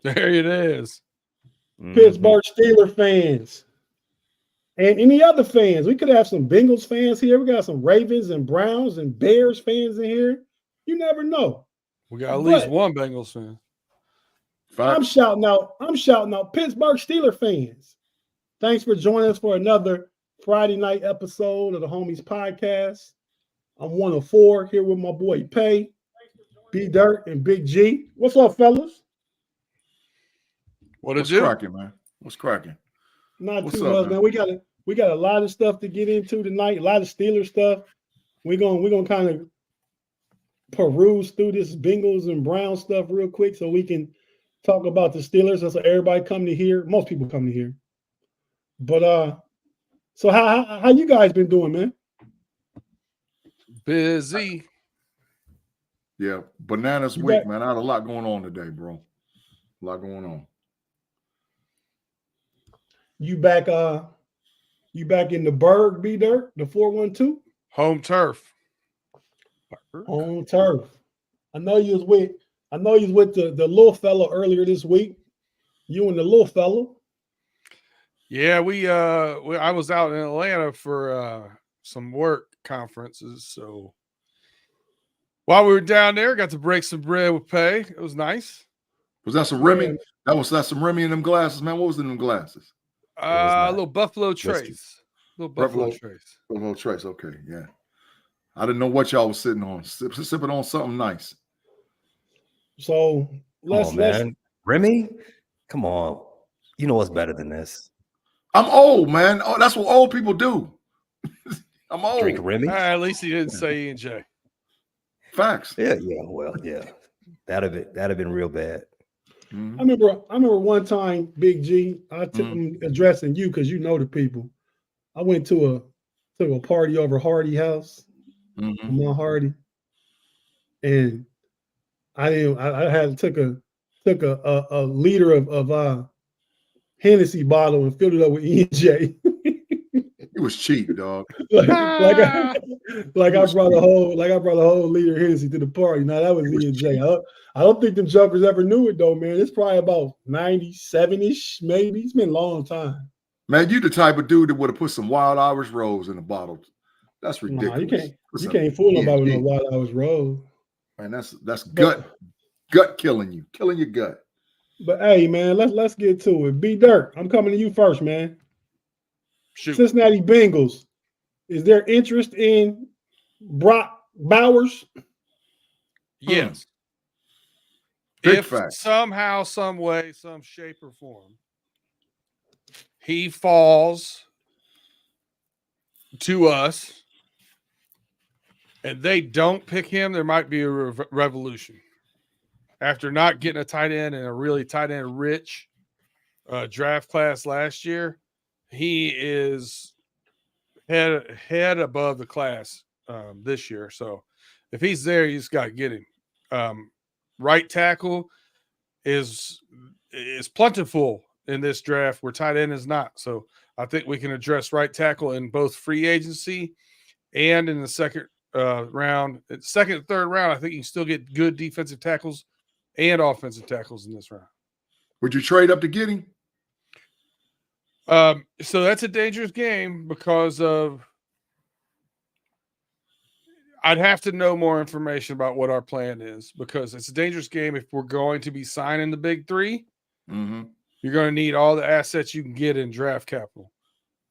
There it is. Pittsburgh Steelers fans. And any other fans. We could have some Bengals fans here. We got some Ravens and Browns and Bears fans in here. You never know. We got at least one Bengals fan. I'm shouting out Pittsburgh Steelers fans. Thanks for joining us for another Friday night episode of the Homies Podcast. I'm one of four here with my boy Pay, B-Dirt, and Big-G. What's up, fellas? What's cracking, man? What's cracking? Not too much, man. We got a lot of stuff to get into tonight. A lot of Steelers stuff. We're gonna kind of peruse through this Bengals and Browns stuff real quick, so we can talk about the Steelers. That's what everybody come to hear. Most people come to hear. But so how you guys been doing, man? Busy. Yeah, bananas week, man. I had a lot going on today, bro. A lot going on. You back in the Berg, B-Dirt, the 412? Home turf. Home turf. I know you was with the little fellow earlier this week. You and the little fellow. Yeah, I was out in Atlanta for some work conferences. So while we were down there, got to break some bread with Pay. It was nice. Was that some Remy? That some Remy in them glasses, man. What was in them glasses? A little Buffalo Trace. Buffalo Trace. Buffalo Trace. Okay, yeah. I didn't know what y'all was sitting on. Sipping on something nice. So let's Remy, come on. You know what's better than this? I'm old, man. Oh, that's what old people do. I'm old. Drink Remy. At least he didn't say E&J. Facts. Yeah. Well, yeah. That'd have been real bad. I remember one time, Big G, I'm addressing you because you know the people. I went to a party over Hardy house, my Hardy, and I took a liter of Hennessy bottle and filled it up with E&J. It was cheap, dog. I brought a whole liter of Hennessy to the party. Now that was E&J. I don't think them jokers ever knew it though, man. It's probably about 97-ish, maybe. It's been a long time. Man, you the type of dude that would have put some Wild Irish Rose in a bottle. That's ridiculous. Nah, you can't fool nobody with no Wild Irish Rose. Man, that's gut killing you, killing your gut. But hey, man, let's get to it. B-Dirt, I'm coming to you first, man. Shoot. Cincinnati Bengals. Is there interest in Brock Bowers? Yes. Big if fact. Somehow, some way, some shape or form, he falls to us and they don't pick him, there might be a revolution. After not getting a tight end and a really tight end rich draft class last year, he is head above the class this year. So if he's there, you just got to get him. Right tackle is plentiful in this draft where tight end is not. So I think we can address right tackle in both free agency and in the second round. Second and third round, I think you can still get good defensive tackles and offensive tackles in this round. Would you trade up to get him? So that's a dangerous game because of I'd have to know more information about what our plan is because it's a dangerous game if we're going to be signing the big three. Mm-hmm. You're going to need all the assets you can get in draft capital.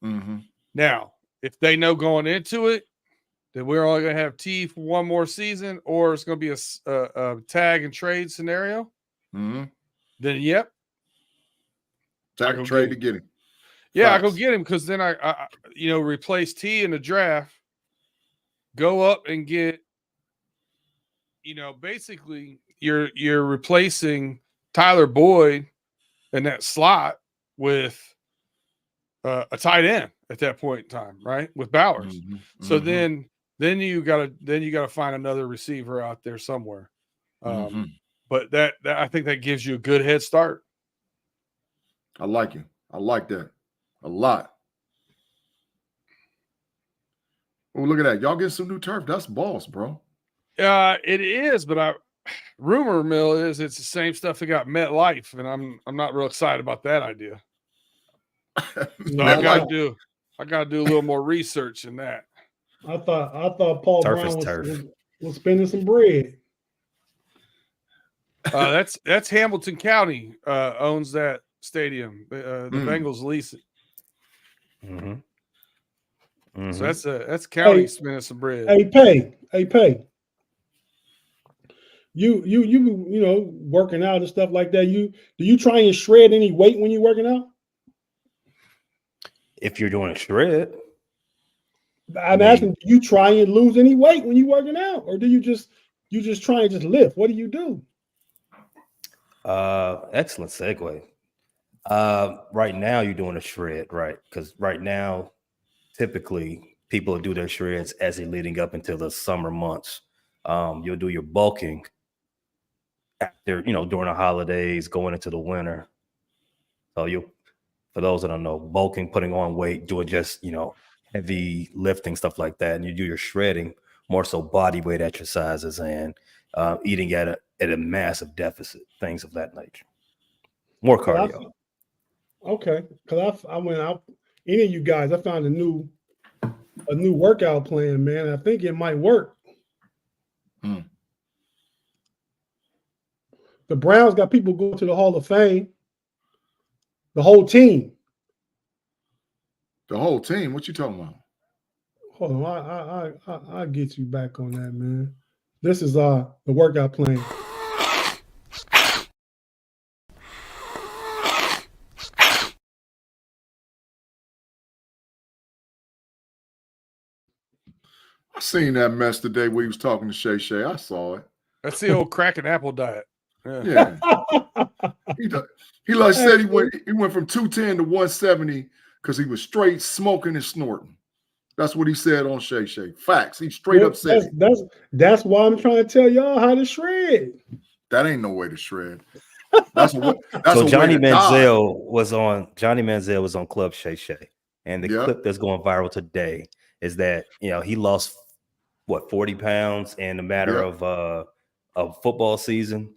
Mm-hmm. Now, if they know going into it that we're only going to have T for one more season or it's going to be a tag and trade scenario, then yep. Tag and trade to get him. Yeah, I go get him because then I replace T in the draft, go up and get, basically you're replacing Tyler Boyd in that slot with a tight end at that point in time, right? With Bowers. Mm-hmm. So then you gotta find another receiver out there somewhere. But that I think that gives you a good head start. I like it. I like that a lot. Oh, look at that. Y'all getting some new turf. That's boss, bro. It is, but rumor mill is it's the same stuff that got MetLife, and I'm not real excited about that idea. So I gotta do a little more research in that. I thought Paul Turf Brown is turf. was spending some bread. That's Hamilton County owns that stadium. The Bengals lease it. So that's county spending some bread. Hey, pay. You know, working out and stuff like that. Do you try and shred any weight when you're working out? If you're doing a shred, I'm asking, do you try and lose any weight when you're working out, or do you just try and just lift? What do you do? Excellent segue. Right now you're doing a shred, right? Because right now, typically people do their shreds as they're leading up until the summer months. You'll do your bulking after, during the holidays, going into the winter. So for those that don't know, bulking, putting on weight, doing just, heavy lifting, stuff like that. And you do your shredding, more so body weight exercises and eating at a massive deficit, things of that nature. More cardio. Okay. Because I went out, any of you guys, I found a new workout plan, man. I think it might work. The Browns got people going to the Hall of Fame. The whole team. The whole team? What you talking about? Hold on, I'll get you back on that, man. This is the workout plan. I seen that mess today where he was talking to Shay Shay. I saw it. That's the old crack and apple diet. Yeah. He like said he went from 210 to 170 because he was straight smoking and snorting. That's what he said on Shay Shay. Facts. He straight up said that's why I'm trying to tell y'all how to shred. That ain't no way to shred. So Johnny Manziel was on Club Shay Shay, and the clip that's going viral today is that he lost 40 pounds in a matter of football season.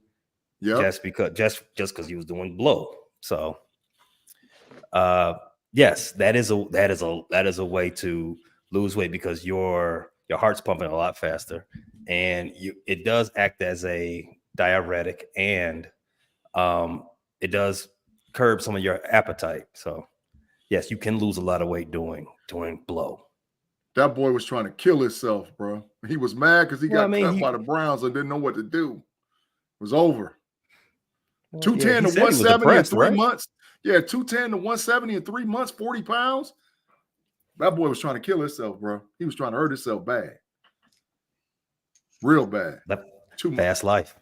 Just because he was doing blow. So yes, that is a way to lose weight because your heart's pumping a lot faster, and it does act as a diuretic, and it does curb some of your appetite. So yes, you can lose a lot of weight doing blow. That boy was trying to kill himself, bro. He was mad because he got cut by the Browns and didn't know what to do. It was over. 210 to 170 in 3 months. Yeah, 210 to 170 in 3 months, 40 pounds. That boy was trying to kill himself, bro. He was trying to hurt himself bad. Real bad. Too fast life.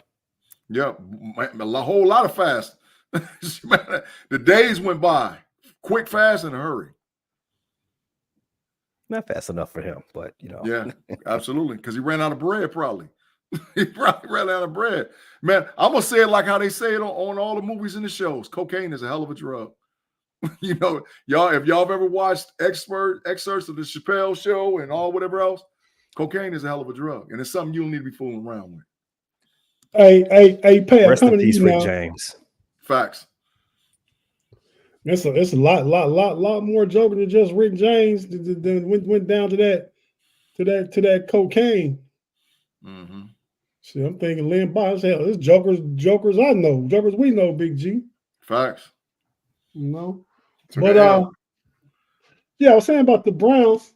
Yeah, a whole lot of fast. The days went by. Quick, fast, in a hurry. Not fast enough for him, but Yeah, absolutely. Because he ran out of bread, probably. He probably ran out of bread. Man, I'm gonna say it like how they say it on all the movies and the shows. Cocaine is a hell of a drug. Y'all, if y'all have ever watched excerpts of the Chappelle Show and all whatever else, cocaine is a hell of a drug, and it's something you don't need to be fooling around with. Hey, Pay. Rest in peace, Rick James. Facts. It's a lot more joking than just Rick James than went down to that cocaine. Mm-hmm. See, I'm thinking Lynn Boss. Hell, this jokers I know, jokers we know, Big-G. Facts. But I was saying about the Browns.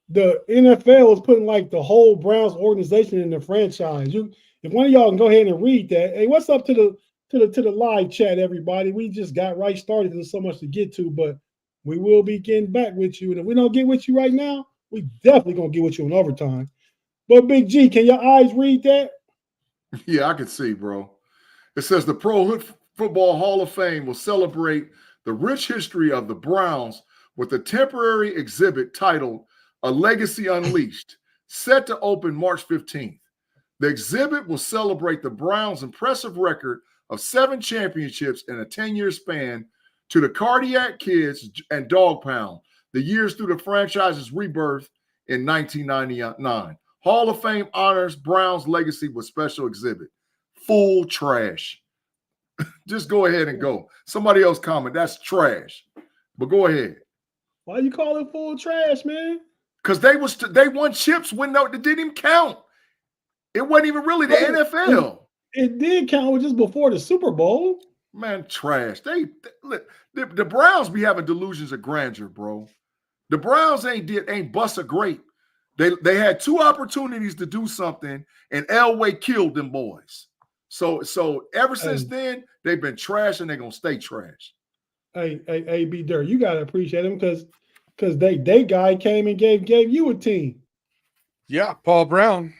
The NFL is putting like the whole Browns organization in the franchise. If one of y'all can go ahead and read that. Hey, what's up to the live chat, everybody? We just got right started. There's so much to get to, but we will be getting back with you. And if we don't get with you right now, we definitely gonna get with you in overtime. But Big-G, can your eyes read that? Yeah, I can see, bro. It says the Pro Football Hall of Fame will celebrate the rich history of the Browns with a temporary exhibit titled A Legacy Unleashed, set to open March 15th. The exhibit will celebrate the Browns' impressive record of 7 championships in a 10-year span to the Cardiac Kids and Dog Pound, the years through the franchise's rebirth in 1999. Hall of Fame honors Brown's legacy with special exhibit. Full trash. Just go ahead and go. Somebody else comment. That's trash. But go ahead. Why you call it full trash, man? Because they won chips when it didn't even count. It wasn't even really the NFL. It did count. It was just before the Super Bowl. Man, trash. The Browns be having delusions of grandeur, bro. The Browns ain't bust a grape. They had 2 opportunities to do something, and Elway killed them boys. So ever since then, they've been trash, and they're gonna stay trash. Hey, B Dirt, you gotta appreciate them because they guy came and gave you a team. Yeah, Paul Brown.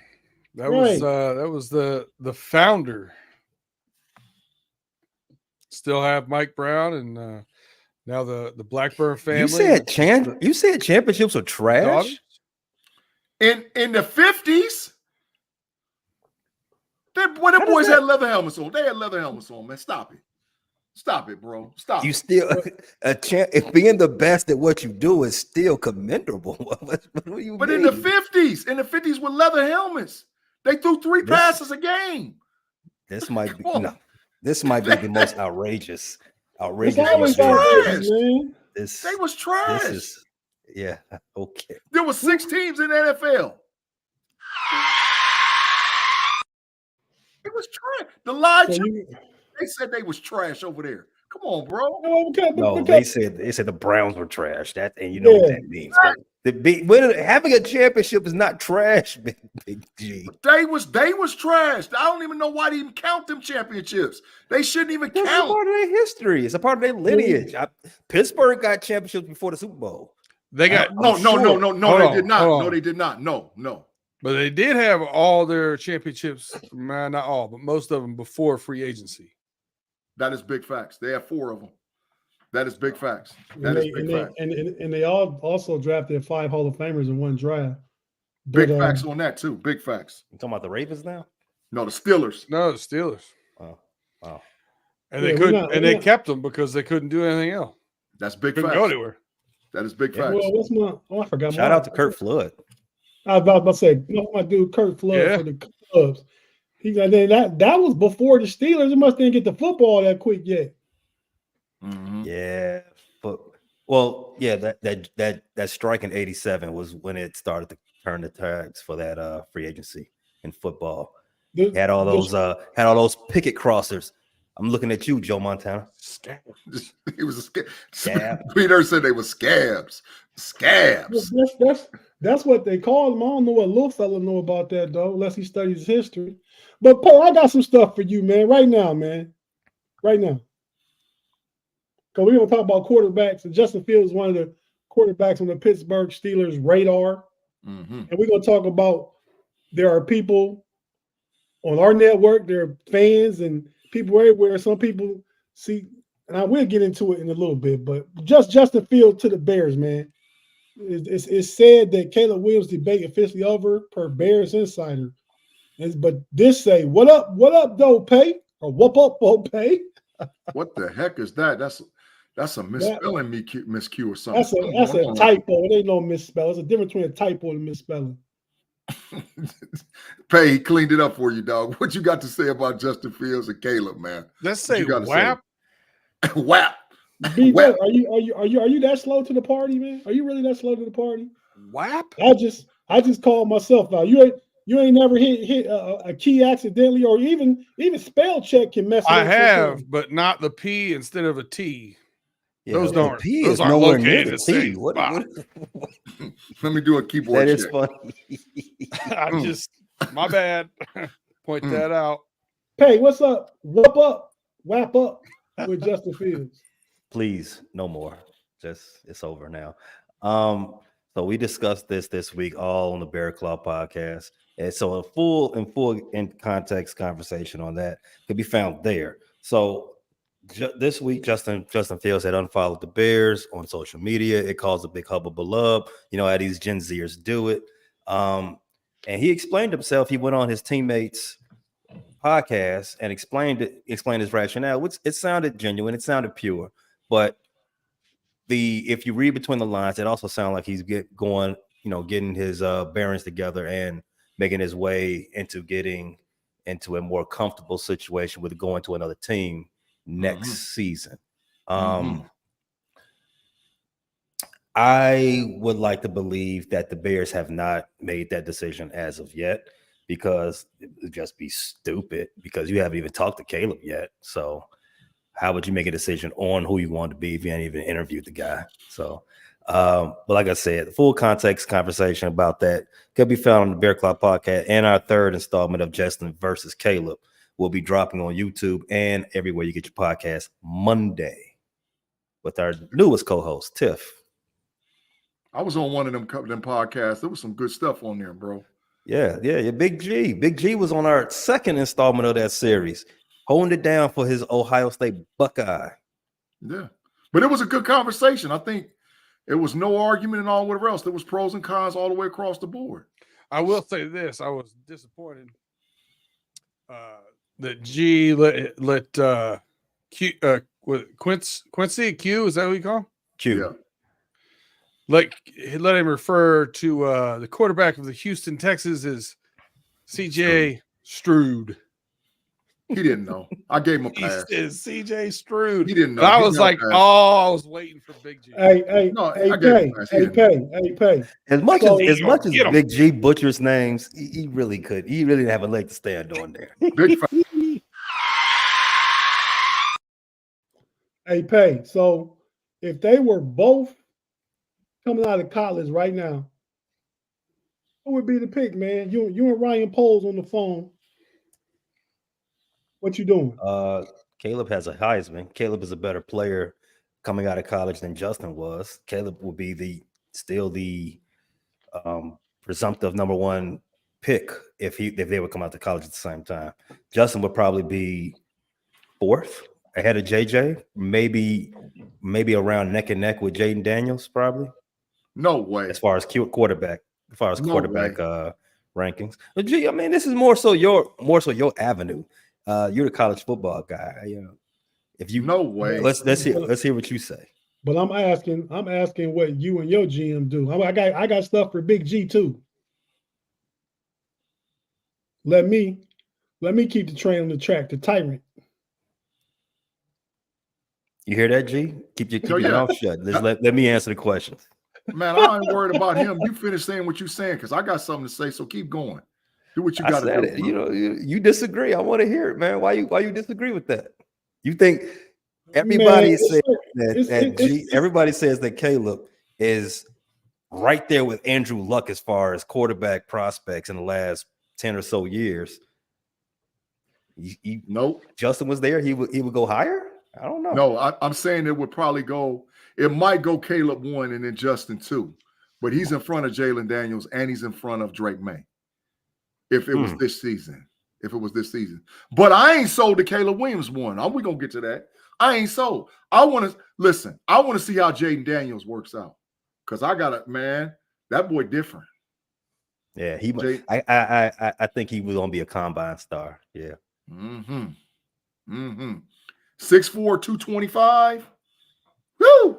That Right. was the founder. Still have Mike Brown and now the Blackburn family. You said championships are trash. In the 50s, when the boys had leather helmets on, they had leather helmets on, man. Stop it, bro. Stop. You still being the best at what you do is still commendable. What do you But mean? in the 50s with leather helmets, they threw 3 passes a game. This might be the most outrageous. It's always outrageous, man. They was trash. Yeah, okay. There was 6 teams in the NFL. It was trash. The Lions, they said they was trash over there. Come on, bro. No, they said the Browns were trash. And you know what that means. Having a championship is not trash, Big G. They was trash. I don't even know why they even count them championships. They shouldn't even count. It's a part of their history. It's a part of their lineage. Pittsburgh got championships before the Super Bowl. They got no, they did not. No, they did not. No. But they did have all their championships, not all, but most of them before free agency. That is big facts. They have 4 of them. That is big facts. And they all also drafted 5 Hall of Famers in one draft. Big facts on that too. Big facts. You talking about the Ravens now? No, the Steelers. No, the Steelers. Wow. And they couldn't, and they kept them because they couldn't do anything else. That's big couldn't facts. Go anywhere. That is big facts. Well, I forgot. Shout out to Kurt Flood. I was about to say, my dude Kurt Flood for the Cubs. He got that was before the Steelers. They must didn't get the football that quick yet. Mm-hmm. Yeah, but that strike in '87 was when it started to turn the tags for that free agency in football. Had all those picket crossers. I'm looking at you, Joe Montana. He was a scab. Peter said they were scabs. Scabs. That's what they call them. I don't know what little fella know about that though, unless he studies history. But Paul, I got some stuff for you, man. Right now, man. Right now. Because we're gonna talk about quarterbacks, and Justin Fields is one of the quarterbacks on the Pittsburgh Steelers radar. Mm-hmm. And we're gonna talk about there are people on our network, there are fans and people everywhere. Some people see, and I will get into it in a little bit, but just Justin Fields to the Bears, man. It's said that Caleb Williams' debate officially over per Bears Insider. But this say, what up, though, Pay? Or whoop up, Pay? What the heck is that? That's a misspelling miscue or something. That's a typo. It ain't no misspell. It's a difference between a typo and a misspelling. Pay, he cleaned it up for you, dog. What you got to say about Justin Fields and Caleb, man? Let's say WAP. WAP. WAP. Are you that slow to the party, man? Are you really that slow to the party? WAP. I just called myself out. You ain't never hit a key accidentally, or even spell check can mess up. I have, but not the P instead of a T. Yeah, those aren't nowhere near located the the same. T. What? Let me do a keyboard That is check. funny. I just, my bad. Point that out. Hey, what's up? Whoop up, whap up with Justin Fields. Please, no more. It's over now. So we discussed this week all on the Bear Claw podcast. And so a full in context conversation on that could be found there. So this week, Justin Fields had unfollowed the Bears on social media. It caused a big hubbub, how these Gen Zers do it. And he explained himself. He went on his teammates' podcast and explained his rationale, which it sounded genuine, it sounded pure, but if you read between the lines, it also sounded like he's getting his bearings together and making his way into getting into a more comfortable situation with going to another team next season. I would like to believe that the Bears have not made that decision as of yet, because it would just be stupid, because you haven't even talked to Caleb yet. So how would you make a decision on who you want to be if you hadn't even interviewed the guy? So, but like I said, the full context conversation about that could be found on the Bear Club podcast, and our third installment of Justin versus Caleb will be dropping on YouTube and everywhere you get your podcast Monday with our newest co-host, Tiff. I was on one of them podcasts. There was some good stuff on there, bro. Yeah. Big G. Big G was on our second installment of that series, holding it down for his Ohio State Buckeye. Yeah. But it was a good conversation. I think it was no argument and all whatever else. There was pros and cons all the way across the board. I will say this. I was disappointed that G let Quincy Q, is that what you call him? Q. Yeah. Let him refer to the quarterback of the Houston Texans as CJ Stroud. He didn't know. I gave him a He pass. said CJ Stroud. He didn't know. And I He was got a like, pass. I was waiting for Big G. Hey, pay. As much as Get him. Big G butchers names, he really could. He really didn't have a leg to stand on there. Big fan. Hey, pay. So if they were both coming out of college right now, who would be the pick, man? You and Ryan Poles on the phone. What you doing? Caleb has a Heisman. Caleb is a better player coming out of college than Justin was. Caleb will be still the presumptive number one pick if they would come out to college at the same time. Justin would probably be fourth ahead of JJ, maybe around neck and neck with Jaden Daniels, probably. No way. As far as quarterback rankings. But G, I mean, this is more so your avenue. You're the college football guy. If you no way. Let's hear what you say. But I'm asking what you and your GM do. I got stuff for Big G too. Let me keep the train on the track, the tyrant. You hear that, G? Keep your mouth shut. Let me answer the questions. Man, I ain't worried about him. You finish saying what you're saying, because I got something to say. So keep going. Do what you got to do. You disagree. I want to hear it, man. Why you disagree with that? You think everybody says everybody says that Caleb is right there with Andrew Luck as far as quarterback prospects in the last 10 or so years. Nope. Justin was there. He would go higher. I don't know. No, I'm saying it would probably go. It might go Caleb 1 and then Justin 2, but he's in front of Jalen Daniels and he's in front of Drake May. If it was this season. But I ain't sold to Caleb Williams 1. We gonna get to that. I ain't sold. I want to see how Jaden Daniels works out, because I got that boy different. Yeah, I think he was gonna be a combine star. Yeah. 6'4", 225. Woo!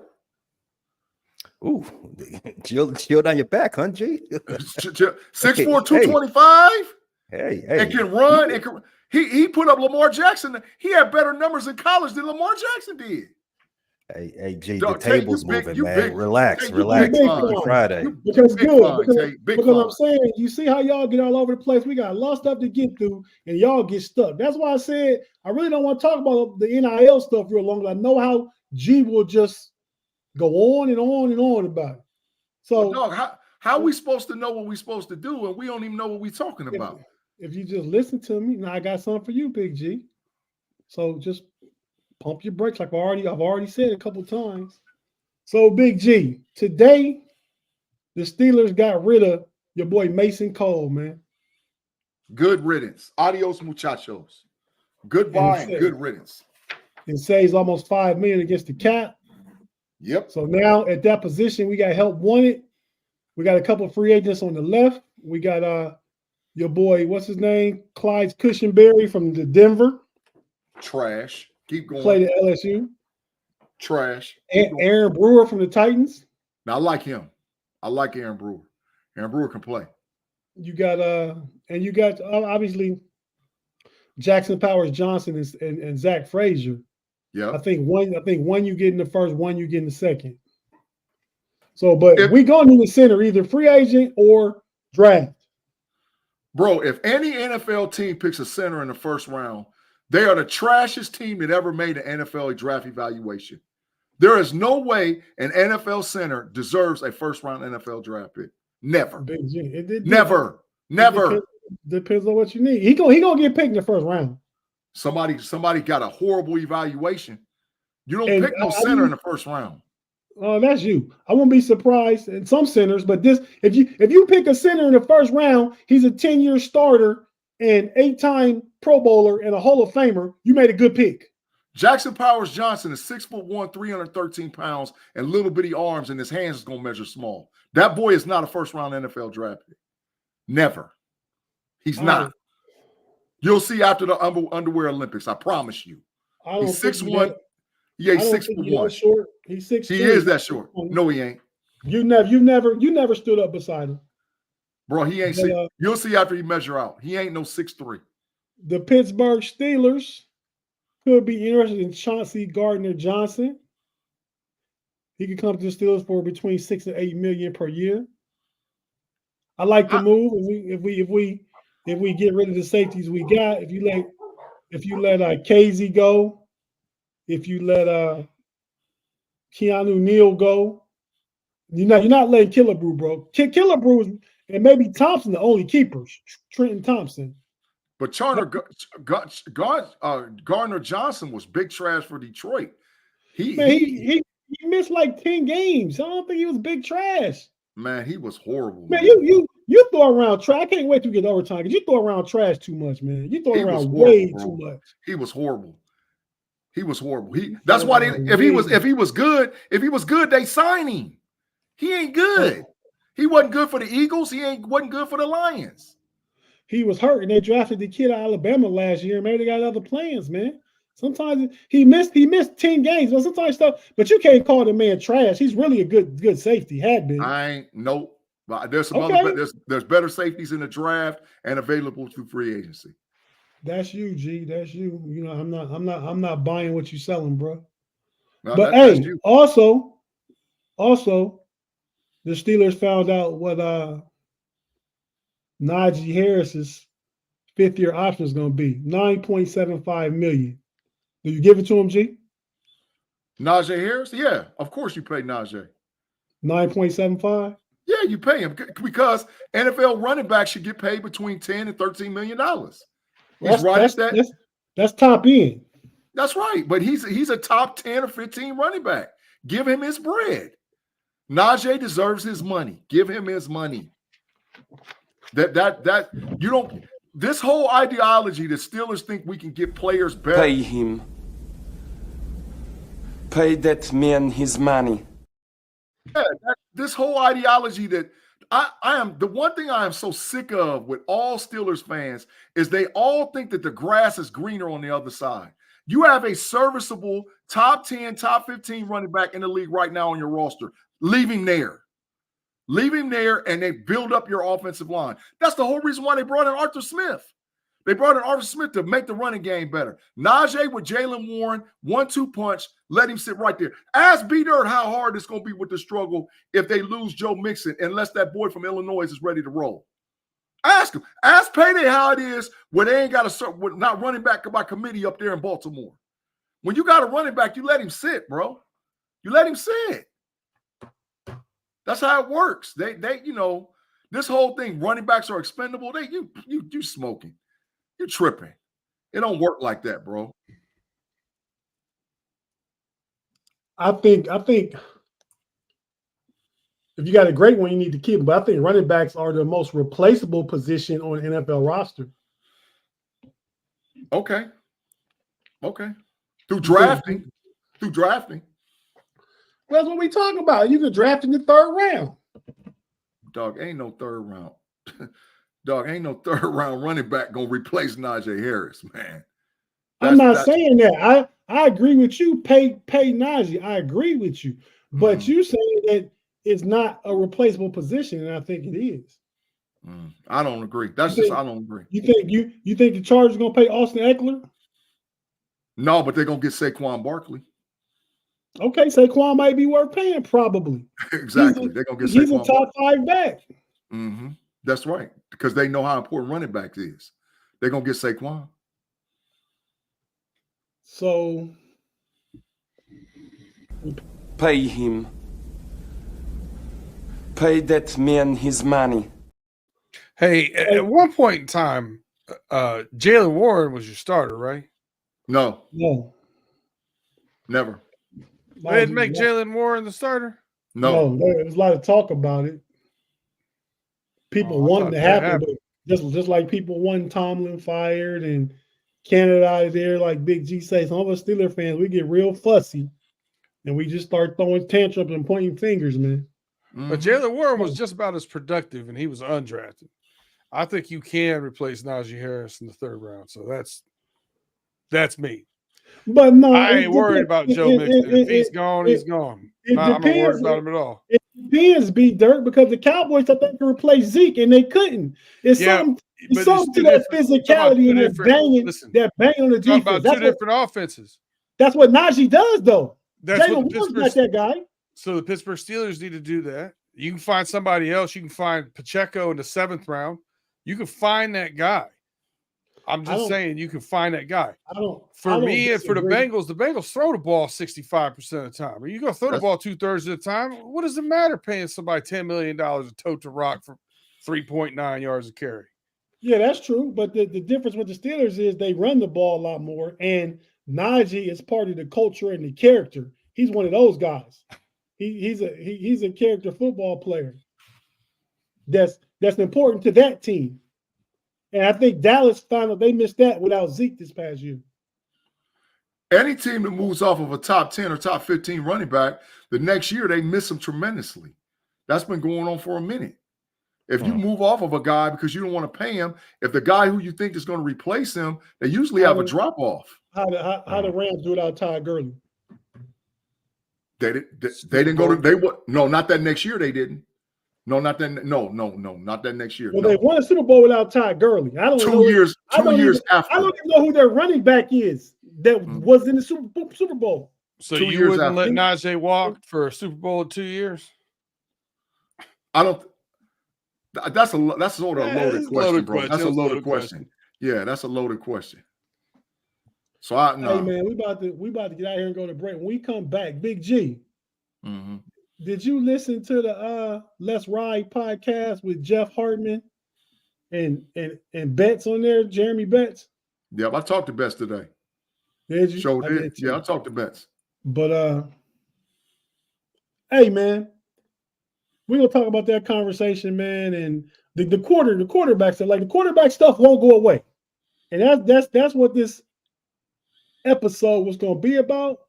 Ooh, chill down your back, huh, G? 6'4", 225. Hey. And can run. He put up Lamar Jackson. He had better numbers in college than Lamar Jackson did. Hey, G, the table's moving, man. Relax. Friday. Because I'm saying, you see how y'all get all over the place. We got a lot of stuff to get through, and y'all get stuck. That's why I said I really don't want to talk about the NIL stuff real long. I know how G will just go on and on and on about it. So, dog, how are we supposed to know what we're supposed to do, and we don't even know what we're talking about? If you just listen to me, now I got something for you, Big G. So just pump your brakes, like I've already said a couple times. So, Big G, today the Steelers got rid of your boy Mason Cole, man. Good riddance. Adios, muchachos. Goodbye and good riddance. It saves almost $5 million against the cap. Yep. So now at that position, we got help wanted. We got a couple of free agents on the left. We got your boy, what's his name? Clyde Cushenberry from the Denver. Trash. Keep going. Played at LSU. Trash. And Aaron Brewer from the Titans. Now, I like him. I like Aaron Brewer. Aaron Brewer can play. You got and you got obviously Jackson Powers Johnson and Zach Frazier. Yeah. I think one you get in the first, one you get in the second. So, but we gonna need a center, either free agent or draft. Bro, if any NFL team picks a center in the first round, they are the trashiest team that ever made an NFL draft evaluation. There is no way an NFL center deserves a first-round NFL draft pick. Never. Never. Depends on what you need. He gonna get picked in the first round. Somebody got a horrible evaluation. You don't pick no center in the first round. Oh, that's you. I won't be surprised in some centers, but this if you pick a center in the first round, he's a 10-year starter and 8-time Pro Bowler and a Hall of Famer. You made a good pick. Jackson Powers Johnson is 6'1", 313 pounds, and little bitty arms, and his hands is going to measure small. That boy is not a first-round NFL draft pick. Never. He's not. You'll see after the underwear Olympics. I promise you. He's 6'1". Yeah, he's 6'1". He's 6'3". He is that short. No, he ain't. You never stood up beside him. Bro, he ain't. You'll see after he measure out. He ain't no 6'3". The Pittsburgh Steelers could be interested in Chauncey Gardner-Johnson. He could come to the Steelers for between $6 and $8 million per year. I like the move. If we get rid of the safeties we got, if you let Casey go, if you let Keanu Neal go, you're not letting Killebrew, bro. Killebrew and maybe Thompson the only keepers. Trenton Thompson. But Gardner Johnson was big trash for Detroit. He missed like 10 games. I don't think he was big trash. Man, he was horrible. Man, you throw around trash. I can't wait to get overtime because you throw around trash too much, man. You throw around way too much. He was horrible. That's why if he was good, they sign him. He ain't good. He wasn't good for the Eagles. Wasn't good for the Lions. He was hurt, and they drafted the kid out of Alabama last year. Maybe they got other plans, man. Sometimes he missed 10 games. But sometimes but you can't call the man trash. He's really a good safety. Had been. Nope. There's some other. There's better safeties in the draft and available through free agency. That's you, G. That's you. You know, I'm not buying what you're selling, bro. No, but hey, also, the Steelers found out what Najee Harris's 5th-year option is going to be. $9.75 million. Do you give it to him, G? Najee Harris? Yeah, of course you pay Najee. 9.75? Yeah, you pay him because NFL running backs should get paid between $10 and $13 million. That's top end. That's right, but he's a top 10 or 15 running back. Give him his bread. Najee deserves his money. Give him his money. That you don't. This whole ideology that Steelers think we can get players better. Pay him. Pay that man his money. Yeah, this whole ideology that I am the one thing I am so sick of with all Steelers fans is they all think that the grass is greener on the other side. You have a serviceable top 10, top 15 running back in the league right now on your roster. Leave him there. Leave him there, and they build up your offensive line. That's the whole reason why they brought in Arthur Smith. They brought in Arthur Smith to make the running game better. Najee with Jalen Warren, 1-2 punch, let him sit right there. Ask B-Dirt how hard it's going to be with the struggle if they lose Joe Mixon, unless that boy from Illinois is ready to roll. Ask him. Ask Payday how it is when they ain't got not running back by committee up there in Baltimore. When you got a running back, you let him sit, bro. You let him sit. That's how it works. They this whole thing, running backs are expendable. You smoking. You're tripping. It don't work like that, bro. I think if you got a great one, you need to keep him. But I think running backs are the most replaceable position on an NFL roster. Okay. Through drafting. Well, that's what we talking about. You can draft in the 3rd round. Dog, ain't no 3rd round. Dog, ain't no 3rd round running back gonna replace Najee Harris, man. I'm not saying that. I agree with you. Pay Najee. I agree with you. But you saying that it's not a replaceable position, and I think it is. I don't agree. I don't agree. You think the Chargers are gonna pay Austin Eckler? No, but they're gonna get Saquon Barkley. Okay, Saquon might be worth paying, probably. Exactly. They're gonna get Saquon. He's a top 5 back. That's right, because they know how important running back is. They're gonna get Saquon. So Pay him. Pay that man his money. Hey, at one point in time, Jalen Warren was your starter, right? No, they never. They didn't make Jalen Warren the starter? No. There was a lot of talk about it. People wanted to happen, but just like people wanted Tomlin fired and Canada out of there, like Big G says, some of us Steeler fans, we get real fussy and we just start throwing tantrums and pointing fingers, man. But Jalen Warren was just about as productive, and he was undrafted. I think you can replace Najee Harris in the 3rd round. So that's me. But no, I ain't worried about Joe Mixon. If he's gone, he's gone. I'm not worried about him at all. It depends, B Dirt, because the Cowboys I think can replace Zeke and they couldn't. It's something to that physicality and that banging on the defense. About two different offenses. That's what Najee does, though. Jalen Warren's not that guy. So the Pittsburgh Steelers need to do that. You can find somebody else. You can find Pacheco in the 7th round. You can find that guy. I'm just saying you can find that guy. For me and for the Bengals throw the ball 65% of the time. Are you going to throw the ball 2/3 of the time? What does it matter paying somebody $10 million a tote to rock for 3.9 yards of carry? Yeah, that's true. But the difference with the Steelers is they run the ball a lot more, and Najee is part of the culture and the character. He's one of those guys. He's a character football player. That's important to that team. And I think Dallas found out they missed that without Zeke this past year. Any team that moves off of a top 10 or top 15 running back, the next year they miss him tremendously. That's been going on for a minute. If you move off of a guy because you don't want to pay him, if the guy who you think is going to replace him, they usually have a drop-off. How the Rams do without Todd Gurley? They didn't go to not that next year they didn't. No, not that. No, not that next year. Well, they won a Super Bowl without Todd Gurley. I don't know. 2 years after. I don't even know who their running back is that was in the Super Bowl. So you wouldn't let Najee walk for a Super Bowl in 2 years? I don't. That's sort of a loaded question, bro. That's a loaded question. Yeah, that's a loaded question. So Hey man, we about to get out here and go to break. When we come back, Big G. Did you listen to the Let's Ride podcast with Jeff Hartman and Betts on there, Jeremy Betts? Yep, I talked to Betts today. Did you? Sure did. Yeah, I talked to Betts. But hey man, we're gonna talk about that conversation, man, and the quarterback stuff. Like the quarterback stuff won't go away, and that's what this episode was gonna be about.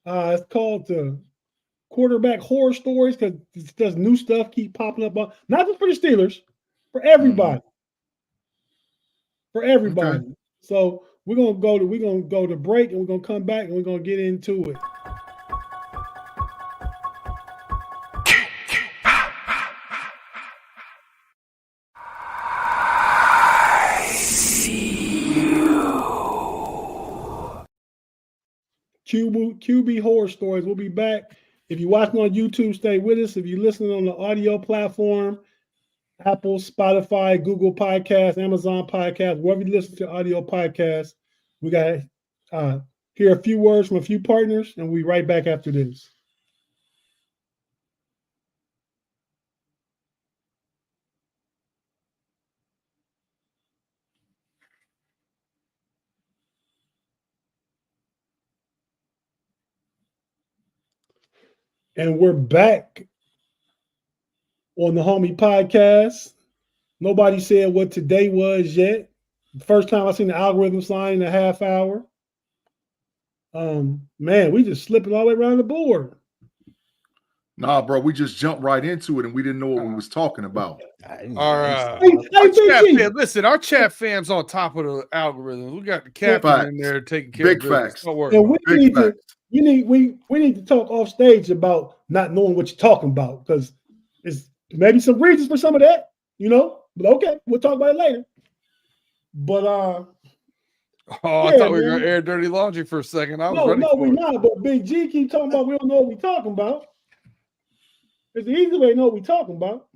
It's called the quarterback horror stories because there's new stuff keep popping up on, not just for the Steelers, for everybody. For everybody. Okay. So we're gonna go to break and we're gonna come back and we're gonna get into it. QB horror stories. We'll be back. If you're watching on YouTube, stay with us. If you're listening on the audio platform, Apple, Spotify, Google Podcasts, Amazon Podcasts, wherever you listen to audio podcasts, we got to hear a few words from a few partners, and we'll be right back after this. And we're back on the Homie Podcast. Nobody said what today was yet. The first time I seen the algorithm sign in a half hour. Man, we just slipping all the way around the board. Nah, bro, we just jumped right into it and we didn't know what we was talking about. Our chat fam's on top of the algorithm. We got the captain in there taking care of business. Don't worry. We need to talk off stage about not knowing what you're talking about because it's maybe some reasons for some of that, you know. But okay, we'll talk about it later. But I thought we were gonna air dirty laundry for a second. I was ready no, for we're it. not. But Big G keep talking about we don't know what we're talking about. It's the easy way to know what we're talking about.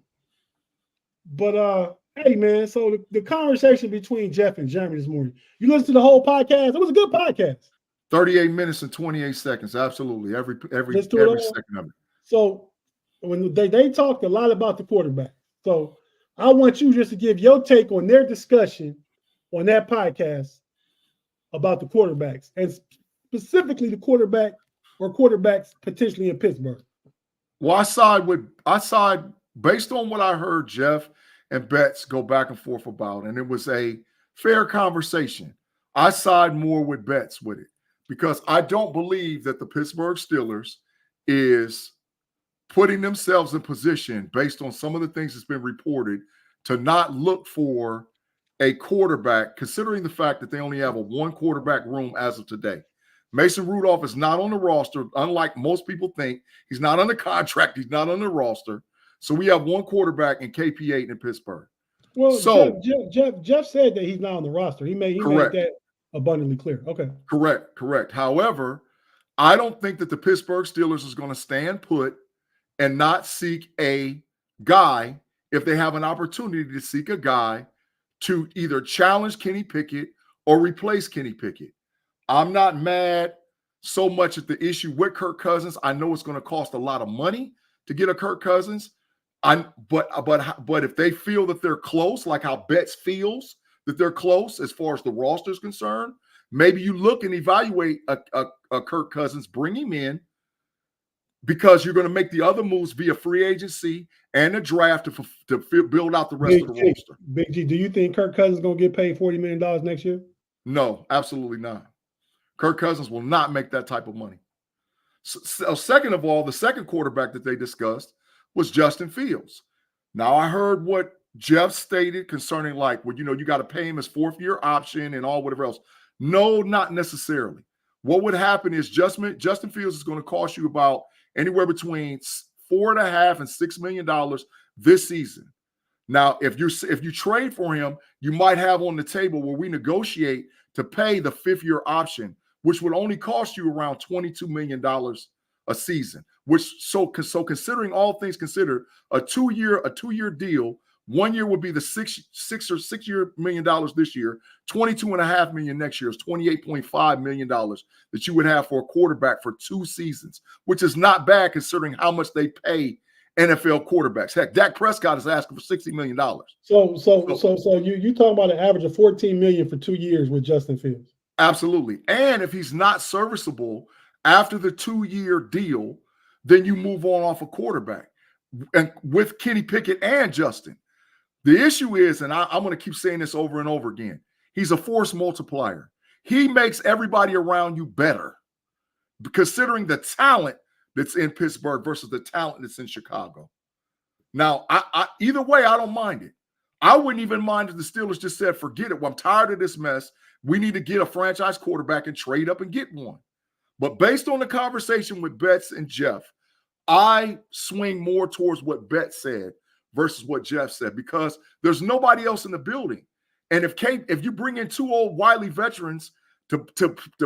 But hey man, so the conversation between Jeff and Jeremy this morning. You listened to the whole podcast. It was a good podcast. 38 minutes and 28 seconds. Absolutely. Every second of it. So when they talked a lot about the quarterback. So I want you just to give your take on their discussion on that podcast about the quarterbacks, and specifically the quarterback or quarterbacks potentially in Pittsburgh. Well, I side based on what I heard Jeff and Betts go back and forth about, and it was a fair conversation. I side more with Betts with it because I don't believe that the Pittsburgh Steelers is putting themselves in position based on some of the things that's been reported to not look for a quarterback, considering the fact that they only have a one quarterback room as of today. Mason Rudolph is not on the roster, unlike most people think. He's not on the contract. He's not on the roster. So we have one quarterback in KP8 in Pittsburgh. Well, so Jeff said that he's not on the roster. He made that abundantly clear. Okay. Correct. However, I don't think that the Pittsburgh Steelers is going to stand put and not seek a guy if they have an opportunity to seek a guy to either challenge Kenny Pickett or replace Kenny Pickett. I'm not mad so much at the issue with Kirk Cousins. I know it's going to cost a lot of money to get a Kirk Cousins. But if they feel that they're close, like how Betts feels that they're close as far as the roster is concerned, maybe you look and evaluate a Kirk Cousins, bring him in, because you're going to make the other moves via free agency and a draft to build out the rest of the roster. Big G, do you think Kirk Cousins is going to get paid $40 million next year? No, absolutely not. Kirk Cousins will not make that type of money. So second of all, the second quarterback that they discussed was Justin Fields. Now, I heard what Jeff stated concerning you got to pay him his fourth-year option and all whatever else. No, not necessarily. What would happen is Justin Fields is going to cost you about anywhere between $4.5 and $6 million this season. Now, if you trade for him, you might have on the table where we negotiate to pay the fifth-year option, which would only cost you around $22 million a season. So considering all things considered, a two-year deal, 1 year would be the $6 million this year, $22.5 million next year is $28.5 million that you would have for a quarterback for 2 seasons, which is not bad considering how much they pay NFL quarterbacks. Heck, Dak Prescott is asking for $60 million. So you talking about an average of $14 million for 2 years with Justin Fields? Absolutely. And if he's not serviceable after the 2-year deal, then you move on off a quarterback. And with Kenny Pickett and Justin, the issue is, and I'm going to keep saying this over and over again, he's a force multiplier. He makes everybody around you better, considering the talent that's in Pittsburgh versus the talent that's in Chicago. Now, I either way, I don't mind it. I wouldn't even mind if the Steelers just said, forget it. Well, I'm tired of this mess. We need to get a franchise quarterback and trade up and get one. But based on the conversation with Betts and Jeff, I swing more towards what Betts said versus what Jeff said, because there's nobody else in the building. And if you bring in 2 old wily veterans to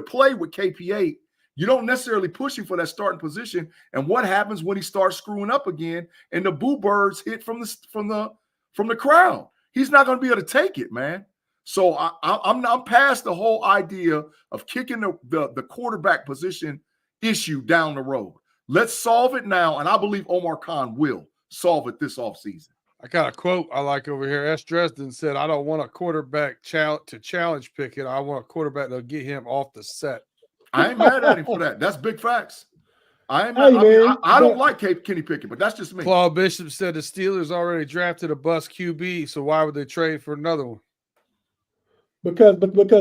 play with KP8, you don't necessarily push him for that starting position. And what happens when he starts screwing up again and the boo birds hit from the crowd? He's not going to be able to take it, man. So I'm past the whole idea of kicking the quarterback position issue down the road. Let's solve it now, and I believe Omar Khan will solve it this offseason. I got a quote I like over here. S. Dresden said, I don't want a quarterback to challenge Pickett. I want a quarterback that'll get him off the set. I ain't mad at him for that. That's big facts. I don't like Kenny Pickett, but that's just me. Claude Bishop said the Steelers already drafted a bust QB, so why would they trade for another one? Because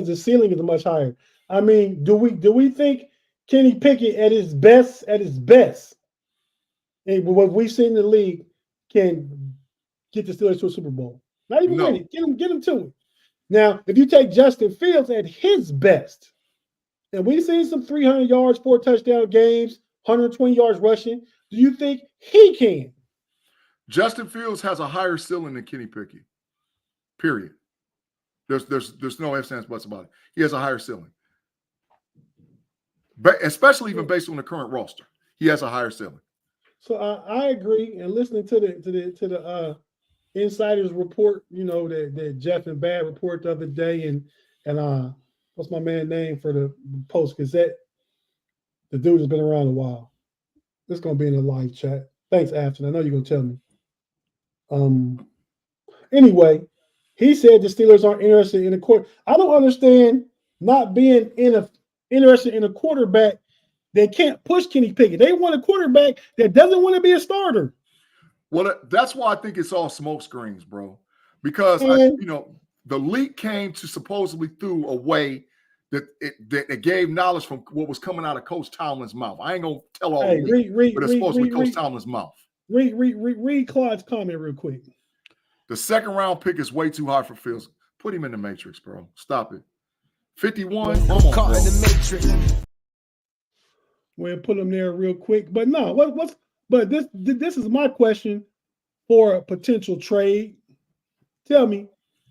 the ceiling is much higher. I mean, do we think Kenny Pickett at his best, and what we've seen in the league, can get the Steelers to a Super Bowl? Not even win it. Get him to it. Now, if you take Justin Fields at his best, and we've seen some 300 yards, 4 touchdown games, 120 yards rushing, do you think he can? Justin Fields has a higher ceiling than Kenny Pickett. Period. There's no ifs, ands, buts about it. He has a higher ceiling. But especially even based on the current roster. He has a higher ceiling. So I agree. And listening to the insiders report, that Jeff and Bad report the other day, and what's my man name for the Post Gazette? The dude has been around a while. This is gonna be in the live chat. Thanks, Afton. I know you're gonna tell me. Anyway, he said the Steelers aren't interested in a quarter. I don't understand not being interested in a quarterback that can't push Kenny Pickett. They want a quarterback that doesn't want to be a starter. Well, that's why I think it's all smoke screens, bro. Because the leak came to supposedly through a way that it gave knowledge from what was coming out of Coach Tomlin's mouth. I ain't gonna tell all the leak, but it's supposed to be Coach Tomlin's mouth. Read Claude's comment real quick. The second round pick is way too high for Fields. Put him in the matrix, bro. Stop it. 51. Come on, Caught in the matrix. We'll put him there real quick. But no, but this is my question for a potential trade. Tell me,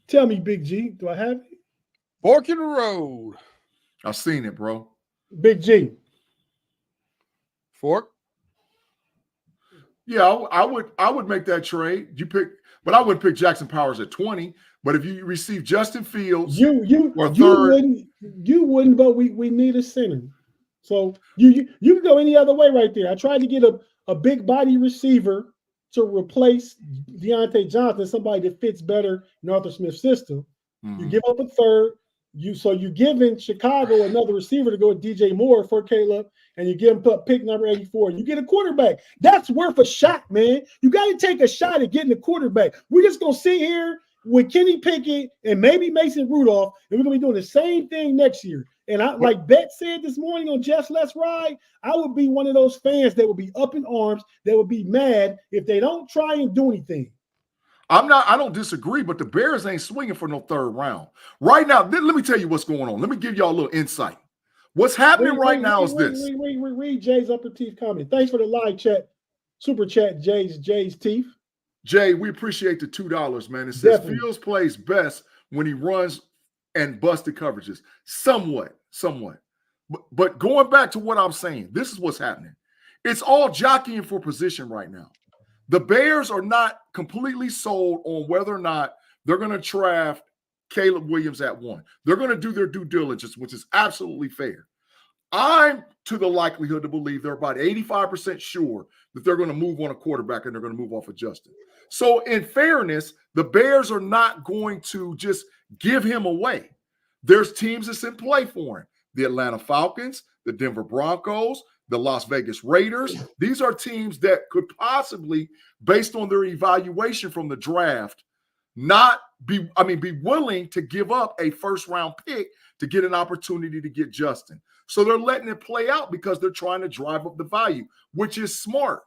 Big G, do I have it? Fork in the road. I've seen it, bro. Big G. Fork. Yeah, I would make that trade. But I wouldn't pick Jackson Powers at 20. But if you receive Justin Fields, you wouldn't, but we need a center. So you can go any other way right there. I tried to get a big body receiver to replace Deontay Johnson, somebody that fits better in Arthur Smith's system. Mm-hmm. You give up a third. You're giving Chicago another receiver to go with DJ Moore for Caleb, and you give him pick number 84. You get a quarterback. That's worth a shot, man. You got to take a shot at getting a quarterback. We're just going to sit here with Kenny Pickett and maybe Mason Rudolph, and we're going to be doing the same thing next year. And like Bet said this morning on Jeff's Let's Ride, I would be one of those fans that would be up in arms, that would be mad if they don't try and do anything. I don't disagree, but the Bears ain't swinging for no third round. Right now, let me tell you what's going on. Let me give y'all a little insight. What's happening right now is this. Read Jay's upper teeth comment. Thanks for the live chat, super chat, Jay's teeth. Jay, we appreciate the $2, man. It says Definitely. Fields plays best when he runs and busted coverages. Somewhat. But going back to what I'm saying, this is what's happening. It's all jockeying for position right now. The Bears are not completely sold on whether or not they're going to draft Caleb Williams at 1. They're going to do their due diligence, which is absolutely fair. I'm to the likelihood to believe they're about 85% sure that they're going to move on a quarterback and they're going to move off of Justin. So in fairness, the Bears are not going to just give him away. There's teams that's in play for him. The Atlanta Falcons, the Denver Broncos, the Las Vegas Raiders. These are teams that could possibly, based on their evaluation from the draft, be willing to give up a first-round pick to get an opportunity to get Justin. So they're letting it play out because they're trying to drive up the value, which is smart.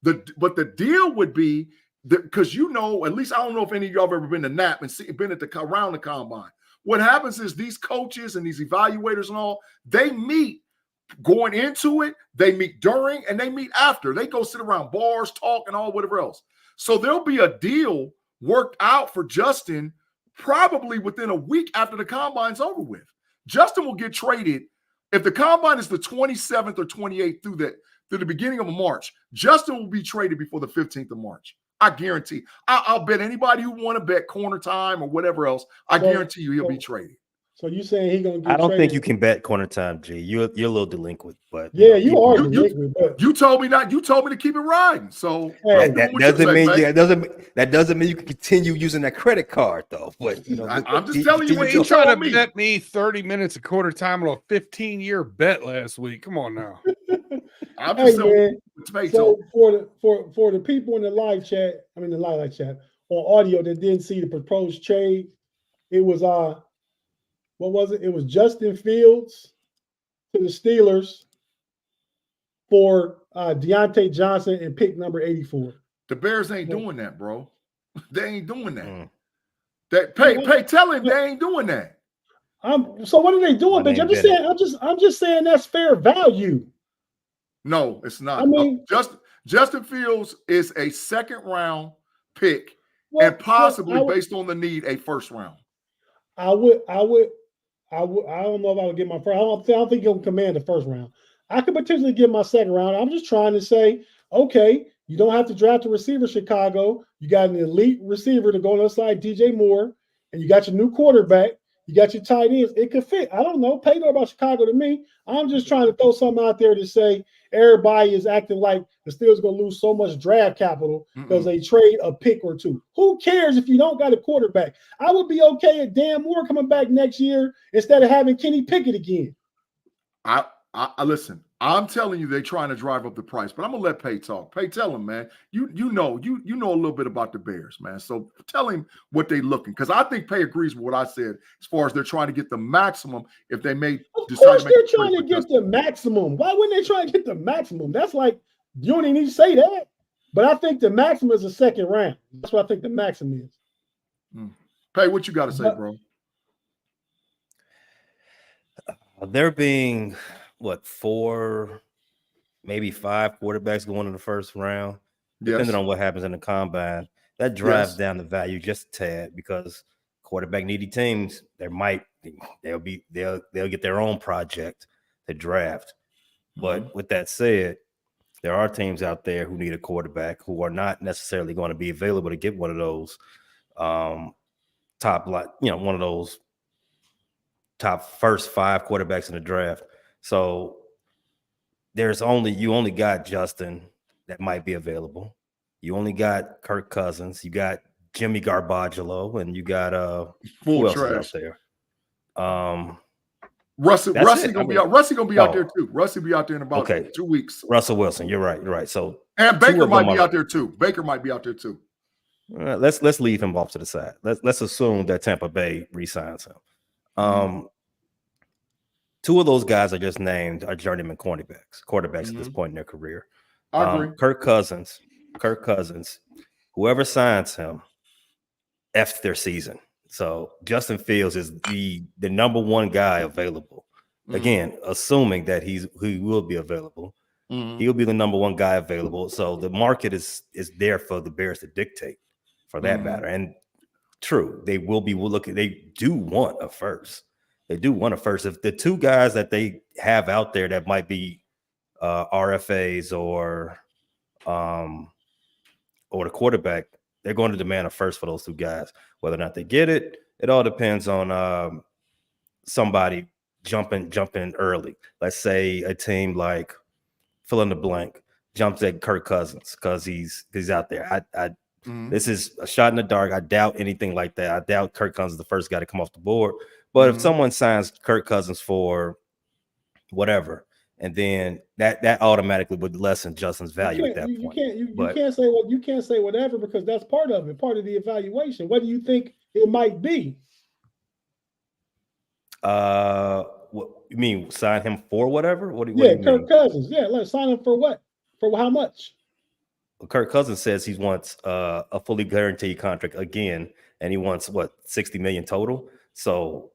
But the deal would be because at least I don't know if any of y'all have ever been to Nap and been around the combine. What happens is these coaches and these evaluators and all, they meet going into it, they meet during, and they meet after. They go sit around bars, talk, and all whatever else. So there'll be a deal worked out for Justin probably within a week after the combine's over with. Justin will get traded. If the combine is the 27th or 28th through the beginning of March, Justin will be traded before the 15th of March. I guarantee. I'll bet anybody who want to bet corner time or whatever else, I guarantee you he'll be traded. So you saying he gonna get I don't traded? think you can bet corner time, G. You're a little delinquent, but yeah, you are delinquent. But you told me not. You told me to keep it riding. So that doesn't mean you can continue using that credit card though. But I'm just telling you what you you trying to me. bet me 30 minutes a quarter time on a 15-year bet last week. Come on now. I'm just man. So for the people in the live chat, on audio that didn't see the proposed trade, it was what was it? It was Justin Fields to the Steelers for Deontay Johnson and pick number 84. The Bears ain't doing that, bro. They ain't doing that. Tell him they ain't doing that. So what are they doing, bitch? I'm just saying that's fair value. No, it's not. I mean, Justin Fields is a second round pick and possibly based on the need, a first round. I don't know if I would get my first. I don't think he'll command the first round. I could potentially get my second round. I'm just trying to say, okay, you don't have to draft a receiver, Chicago. You got an elite receiver to go on the side, DJ Moore, and you got your new quarterback. You got your tight ends. It could fit. I don't know. Pay no about Chicago to me. I'm just trying to throw something out there to say everybody is acting like the Steelers going to lose so much draft capital because they trade a pick or two. Who cares if you don't got a quarterback? I would be okay at Dan Moore coming back next year instead of having Kenny Pickett again. I listen. I'm telling you, they're trying to drive up the price, but I'm gonna let Pay talk. Pay, tell him, man. You know a little bit about the Bears, man. So tell him what they're looking, because I think Pay agrees with what I said as far as they're trying to get the maximum. If they may decide, of course, they're trying to get the maximum. Why wouldn't they try to get the maximum? That's like you don't even need to say that. But I think the maximum is a second round. That's what I think the maximum is. Pay, what you got to say, bro? There being 4, maybe 5 quarterbacks going in the first round, depending on what happens in the combine. That drives down the value just a tad, because quarterback needy teams, they'll get their own project to draft. But with that said, there are teams out there who need a quarterback who are not necessarily going to be available to get one of those top first 5 quarterbacks in the draft. So you only got Justin that might be available. You only got Kirk Cousins. You got Jimmy Garbaggio, and you got who else is out there? Russie gonna be out. Russie gonna be out there too. Russie be out there in about 2 weeks. Russell Wilson, you're right. So and Baker might be out there too. Let's leave him off to the side. Let's assume that Tampa Bay re-signs him. 2 of those guys I just named are journeyman quarterbacks at this point in their career. I agree. Kirk Cousins, whoever signs him, F their season. So Justin Fields is the number 1 guy available. Again, assuming that he will be available. He'll be the number 1 guy available. So the market is there for the Bears to dictate, for that matter. And true, they will be looking. They do want a first. If the 2 guys that they have out there that might be RFAs or the quarterback, they're going to demand a first for those 2 guys. Whether or not they get it, it all depends on somebody jumping early. Let's say a team like fill in the blank jumps at Kirk Cousins because he's out there. This is a shot in the dark. I doubt anything like that. I doubt Kirk Cousins is the first guy to come off the board. But if someone signs Kirk Cousins for whatever, and then that automatically would lessen Justin's value at that point. You can't say whatever, because that's part of it, part of the evaluation. What do you think it might be? What you mean, sign him for whatever? What do you mean? Kirk Cousins. Yeah, let's sign him for what? For how much? Well, Kirk Cousins says he wants a fully guaranteed contract again, and he wants $60 million total. So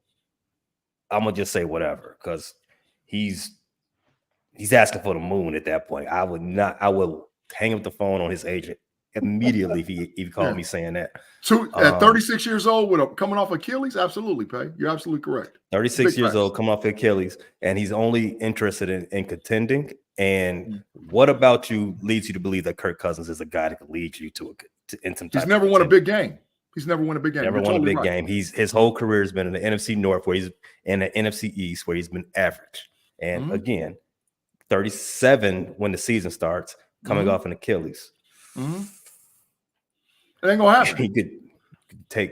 I'm gonna just say whatever, because he's asking for the moon at that point. I will hang up the phone on his agent immediately if he called me saying that. So at 36 years old, coming off Achilles, absolutely, Pay. You're absolutely correct. 36 years old, coming off Achilles, and he's only interested in contending. And what about you leads you to believe that Kirk Cousins is a guy that could lead you in some type He's never won a big game. Never won a big game. His whole career has been in the NFC North, where he's in the NFC East, where he's been average. And again, 37 when the season starts, coming off an Achilles. It ain't gonna happen.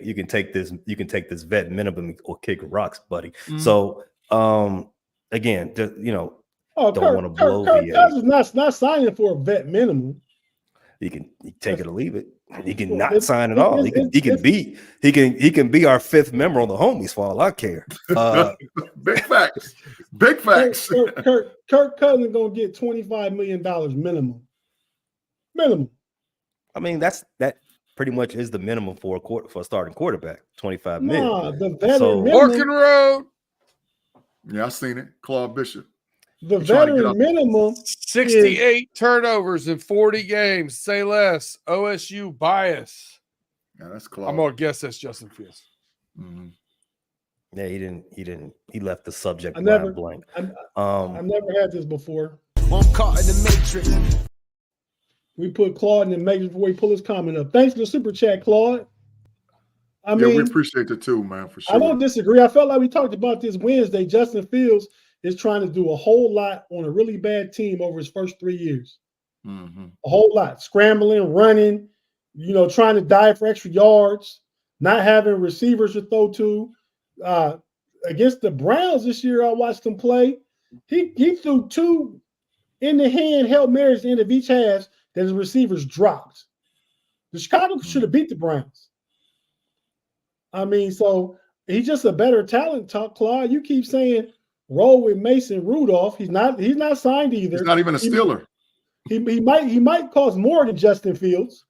You can take this vet minimum or kick rocks, buddy. So again, don't want to blow Kirk Cousins not signing for a vet minimum. You can take it or leave it. He can not sign at all. He can be our 5th member on the homies for all I care. Big facts. Big facts. Kirk Cousins gonna get $25 million minimum. I mean, that pretty much is the minimum for a starting quarterback. $25 million. Nah, the veteran minimum. Orkin Road. Yeah, I seen it. Claude Bishop. The veteran minimum 68 turnovers in 40 games. Say less. OSU bias. Yeah, that's close. I'm gonna guess that's Justin Fields. Mm-hmm. Yeah, he didn't. He left the subject I never blank. I never had this before. I'm caught in the matrix. We put Claude in the matrix before we pull his comment up. Thanks for the super chat, Claude. I mean, we appreciate it too, man, for sure. I don't disagree. I felt like we talked about this Wednesday. Justin Fields is trying to do a whole lot on a really bad team over his first 3 years. Mm-hmm. A whole lot. Scrambling, running, trying to dive for extra yards, not having receivers to throw to. Against the Browns this year, I watched him play. He threw 2 in the hand Hail Marys at the end of each half that his receivers dropped. The Chicago should have beat the Browns. I mean, so he's just a better talent, Claude. You keep saying roll with Mason Rudolph. He's not signed either. He's not even a Steeler. He might cost more than Justin Fields.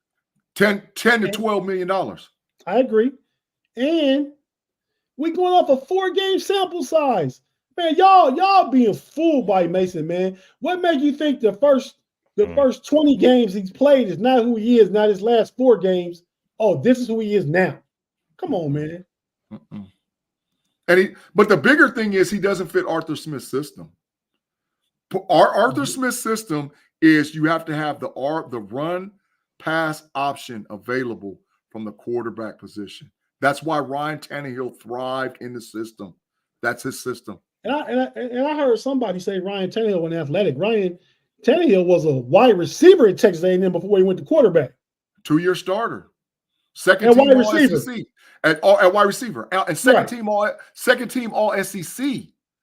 10 to $12 million. I agree. And we going off a 4-game sample size. Man, y'all being fooled by Mason, man. What made you think the first 20 games he's played is not who he is, not his last 4 games? Oh, this is who he is now. Come on, man. But the bigger thing is he doesn't fit Arthur Smith's system. Arthur Smith's system is you have to have the run pass option available from the quarterback position. That's why Ryan Tannehill thrived in the system. That's his system. And I heard somebody say Ryan Tannehill wasn't athletic. Ryan Tannehill was a wide receiver at Texas A&M before he went to quarterback. 2-year starter. Second team all SEC at wide receiver. And second team all SEC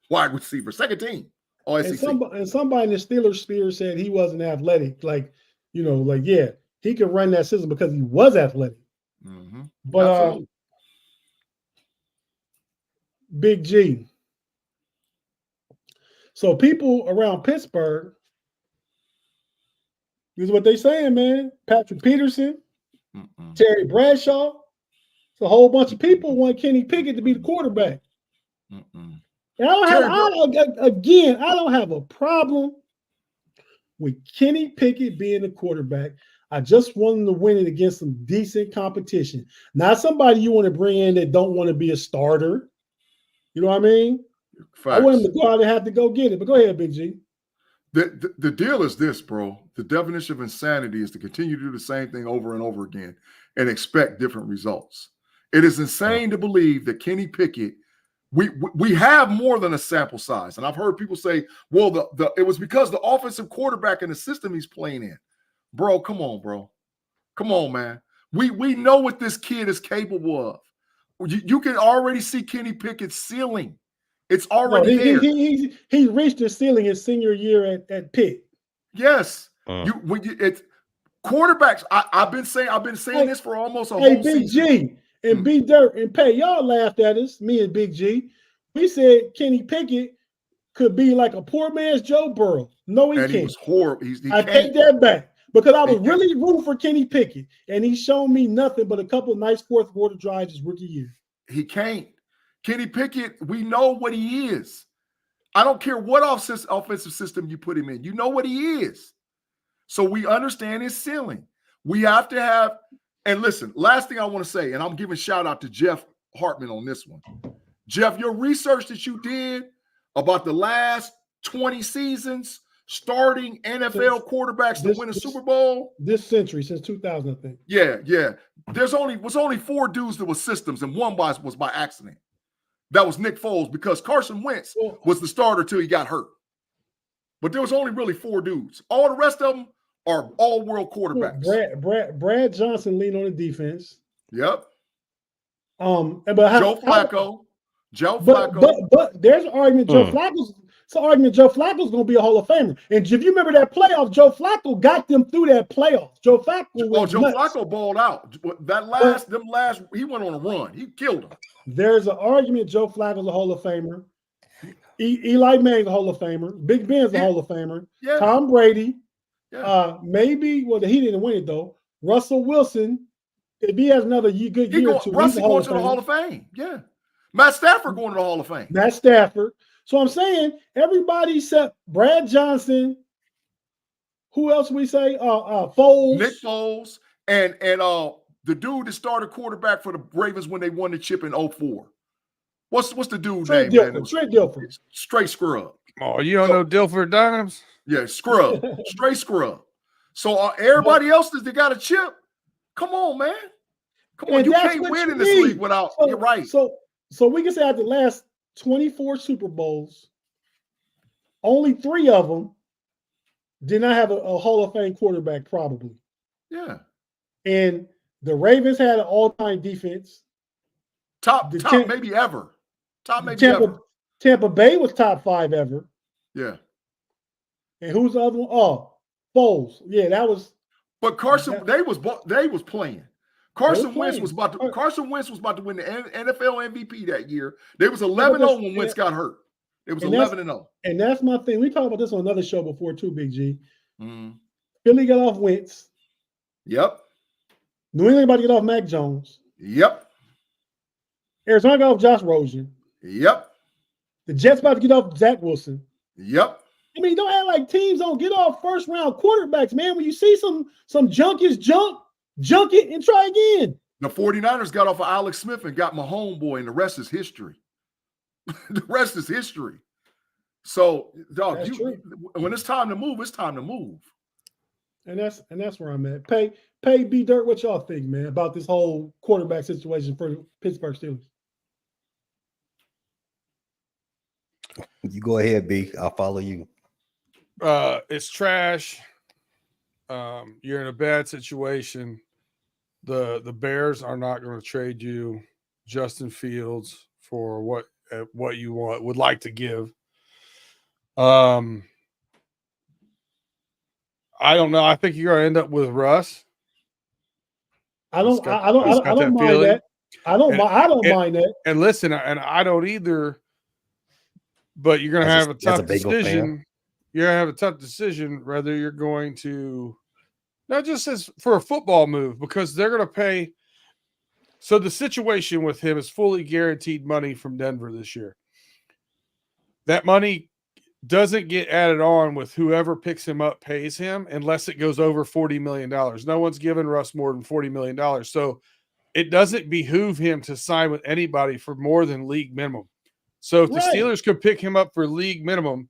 wide receiver. Second team all SEC. And somebody in the Steelers sphere said he wasn't athletic. Yeah, he could run that system because he was athletic. Mm-hmm. But Big G. So people around Pittsburgh, this is what they saying, man. Patrick Peterson, Terry Bradshaw. It's a whole bunch of people want Kenny Pickett to be the quarterback. And I don't have a problem with Kenny Pickett being the quarterback. I just want him to win it against some decent competition. Not somebody you want to bring in that don't want to be a starter. You know what I mean? Facts. I want him to go out and have to go get it. But go ahead, Big G. The deal is this, bro. The definition of insanity is to continue to do the same thing over and over again and expect different results. It is insane to believe that Kenny Pickett, we have more than a sample size. And I've heard people say, well, it was because the offensive quarterback and the system he's playing in. Bro, come on, bro. Come on, man. We know what this kid is capable of. You can already see Kenny Pickett's ceiling. It's already there. He reached the ceiling his senior year at Pitt. Yes. It's quarterbacks. I've been saying this for almost a whole Big season. G and B Dirt and Pay, y'all laughed at us, me and Big G. We said Kenny Pickett could be like a poor man's Joe Burrow. No, he can't. He was horrible. I take that back because I was really rooting for Kenny Pickett, and he's shown me nothing but a couple of nice fourth quarter drives his rookie year. He can't. Kenny Pickett, we know what he is. I don't care what offensive system you put him in. You know what he is. So we understand his ceiling. We have to have, and listen, last thing I want to say, and I'm giving shout out to Jeff Hartman on this one. Jeff, your research that you did about the last 20 seasons starting NFL quarterbacks to win a Super Bowl. This century, since 2000, I think. Yeah. Was only 4 dudes that were systems, and one was by accident. That was Nick Foles, because Carson Wentz was the starter till he got hurt. But there was only really 4 dudes. All the rest of them are all-world quarterbacks. Brad Johnson leaned on the defense. Yep. Joe Flacco. But there's an argument Joe Flacco's going to be a Hall of Famer. And if you remember that playoff, Joe Flacco got them through that playoff. Joe Flacco balled out. He went on a run. He killed him. There's an argument Joe Flacco's a Hall of Famer. Eli Manning's a Hall of Famer. Big Ben's a Hall of Famer. Yeah. Tom Brady. Yeah. Maybe, he didn't win it though. Russell Wilson, if he has another good year or two, Russell going to the Hall of Fame. Yeah. Matt Stafford going to the Hall of Fame. Matt Stafford. So I'm saying everybody except Brad Johnson. Who else we say? Foles. Nick Foles and the dude that started quarterback for the Ravens when they won the chip in 04. What's the dude's Trent name, man? Dilfer. Trent Dilfer. Straight scrub. Oh, you don't know Dilfer Dimes? Yeah, scrub. Straight scrub. So everybody else that got a chip, come on, man. Come on, And you that's can't what win you in this need. league without. So- You're right. So we can say out the last 24 Super Bowls, only 3 of them did not have a Hall of Fame quarterback, probably. Yeah. And the Ravens had an all-time defense. Top maybe ever. Top maybe ever. Tampa Bay was top 5 ever. Yeah. And who's the other one? Oh, Foles. Yeah, that was. But Carson, they was playing. Carson Wentz was about to. Right. Carson Wentz was about to win the NFL MVP that year. They was 11-0 when Wentz got hurt. It was 11-0. And that's my thing. We talked about this on another show before too, Big G. Mm-hmm. Philly got off Wentz. Yep. New England about to get off Mac Jones. Yep. Arizona got off Josh Rosen. Yep. The Jets about to get off Zach Wilson. Yep. I mean, don't act like teams don't get off first round quarterbacks, man. When you see some junkies junk it and try again. The 49ers got off of Alex Smith and got my homeboy, and the rest is history. The rest is history. So, dog, when it's time to move, it's time to move. And that's where I'm at. Pay B Dirt, what y'all think, man, about this whole quarterback situation for the Pittsburgh Steelers? You go ahead, B. I'll follow you. It's trash. You're in a bad situation. The Bears are not going to trade you Justin Fields for what you would like to give. I don't know. I think you're going to end up with Russ. I don't mind that. I don't mind that. And listen, and I don't either. But you're going to have a tough decision. You're going to have a tough decision whether you're going to, not just as for a football move, because they're going to pay. So the situation with him is fully guaranteed money from Denver this year. That money doesn't get added on with whoever picks him up pays him unless it goes over $40 million. No one's given Russ more than $40 million. So it doesn't behoove him to sign with anybody for more than league minimum. So if the Steelers could pick him up for league minimum,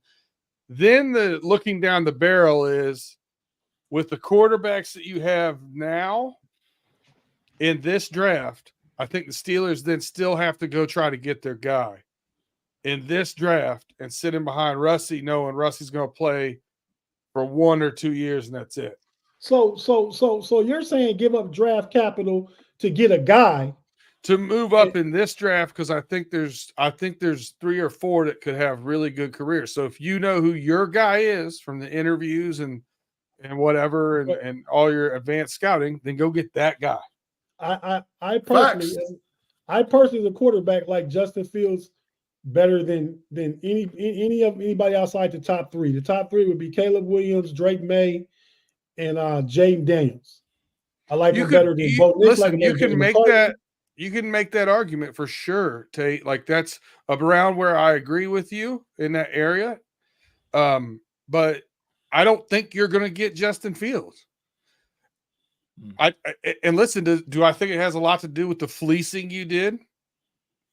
then the looking down the barrel is with the quarterbacks that you have now in this draft, I think the Steelers then still have to go try to get their guy in this draft and sit him behind Russie, knowing Russie's going to play for 1 or 2 years and that's it. So you're saying give up draft capital to get a guy to move up in this draft, because I think there's 3 or 4 that could have really good careers. So if you know who your guy is from the interviews and whatever and all your advanced scouting, then go get that guy. I personally, the quarterback like Justin Fields better than anybody outside the top 3. The top 3 would be Caleb Williams, Drake May, and Jaden Daniels. I like him better than both. Listen, you can make that. You can make that argument for sure, Tate. Like that's around where I agree with you in that area. But I don't think you're going to get Justin Fields. And listen, do I think it has a lot to do with the fleecing you did?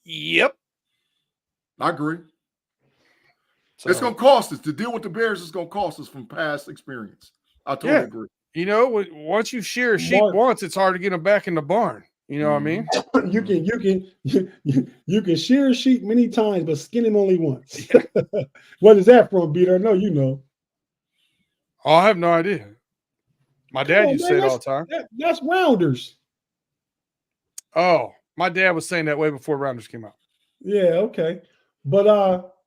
Yep. I agree. So, it's going to cost us. To deal with the Bears is going to cost us from past experience. I totally agree. You know, once you shear a sheep once, it's hard to get them back in the barn. You know what I mean? You can shear a sheep many times, but skin him only once. What is that from, Peter? I know you know. Oh, I have no idea. My dad used to say it all the time. That's Rounders. Oh, my dad was saying that way before Rounders came out. Yeah, okay. But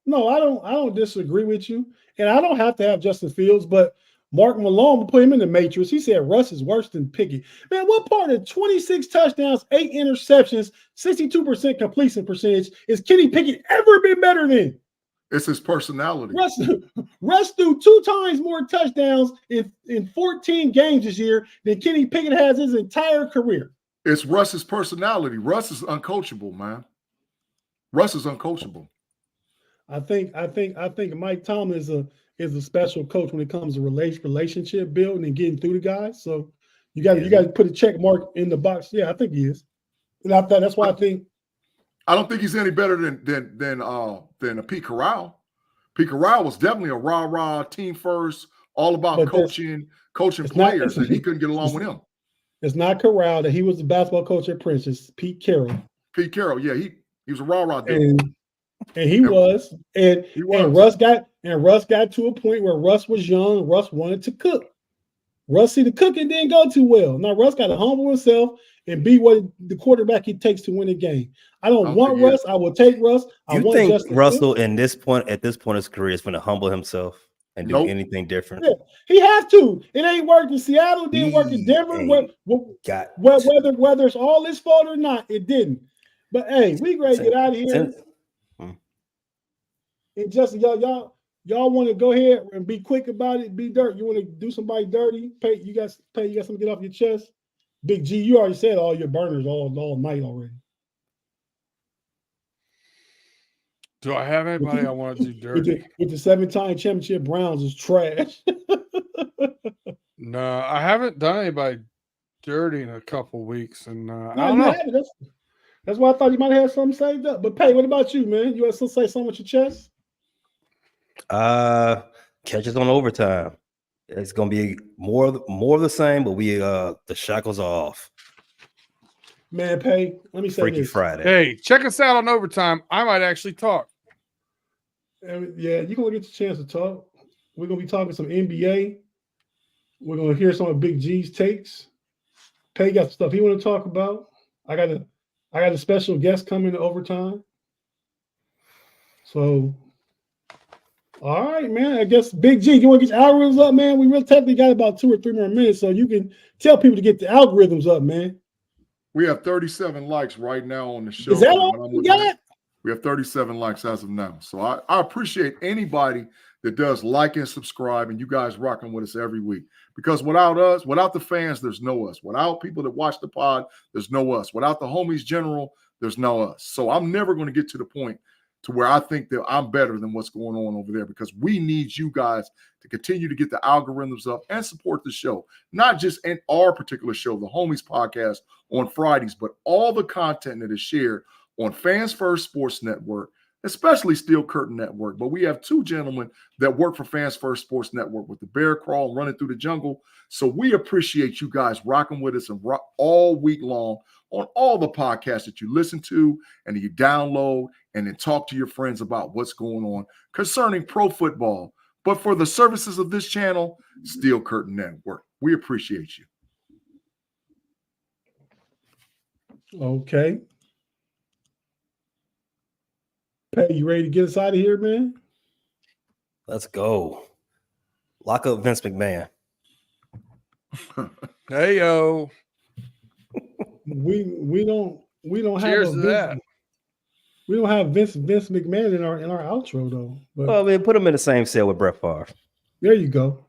no, I don't disagree with you. And I don't have to have Justin Fields, but Mark Malone put him in the matrix. He said Russ is worse than Pickett. Man, what part of 26 touchdowns, 8 interceptions, 62% completion percentage is Kenny Pickett ever been better than? It's his personality. Russ threw 2 times more touchdowns in 14 games this year than Kenny Pickett has his entire career. It's Russ's personality. Russ is uncoachable, man. Russ is uncoachable. I think Mike Tomlin is a special coach when it comes to relationship building and getting through the guys. So You got to put a check mark in the box. Yeah, I think he is. And I thought that's why I think. I don't think he's any better than a Pete Corral. Pete Corral was definitely a rah-rah, team first, all about coaching players, and he couldn't get along with him. It's not Corral that he was the basketball coach at Prince. It's Pete Carroll. Pete Carroll, yeah, he was a rah-rah dude. And he was. And Russ got to a point where Russ was young. Russ wanted to cook. Russ see the cooking didn't go too well. Now Russ got to humble himself and be what the quarterback he takes to win a game. I don't want Russ. I will take Russ. You think Russell at this point in his career is going to humble himself and do anything different? Yeah, he has to. It ain't worked in Seattle. It didn't work in Denver. Whether it's all his fault or not, it didn't. But hey, we ready to get out of here. And Justin, y'all want to go ahead and be quick about it, be dirt. You want to do somebody dirty? You got something to get off your chest? Big G, you already said all your burners all night already. Do I have anybody I want to do dirty? With the 7-time championship Browns is trash. No, I haven't done anybody dirty in a couple weeks, and I don't know. That's why I thought you might have something saved up. But Pay, what about you, man? You want to say something with your chest? Catches on overtime. It's gonna be more of the same, but the shackles are off. Man, Pay, let me say Freaky this. Friday. Hey, check us out on overtime. I might actually talk. Yeah, you're gonna get the chance to talk. We're gonna be talking some NBA. We're gonna hear some of Big G's takes. Pay got stuff he want to talk about. I got a special guest coming to overtime. So, all right, man. I guess Big G, you want to get your algorithms up, man? We really technically got about 2 or 3 more minutes, so you can tell people to get the algorithms up, man. We have 37 likes right now on the show. Is that all you got? We have 37 likes as of now. So I appreciate anybody that does like and subscribe, and you guys rocking with us every week. Because without us, without the fans, there's no us. Without people that watch the pod, there's no us. Without the homies general, there's no us. So I'm never going to get to the point to where I think that I'm better than what's going on over there, because we need you guys to continue to get the algorithms up and support the show. Not just in our particular show, the Homies Podcast on Fridays, but all the content that is shared on Fans First Sports Network, especially Steel Curtain Network. But we have 2 gentlemen that work for Fans First Sports Network with the Bear Crawl and Running Through the Jungle. So we appreciate you guys rocking with us and rock all week long on all the podcasts that you listen to and you download, and then talk to your friends about what's going on concerning pro football. But for the services of this channel, Steel Curtain Network, we appreciate you. Okay. Pay, you ready to get us out of here, man? Let's go. Lock up Vince McMahon. Hey yo. We don't Cheers have to that. We don't have Vince McMahon in our outro though. But Well, man, put him in the same cell with Brett Favre. there you go.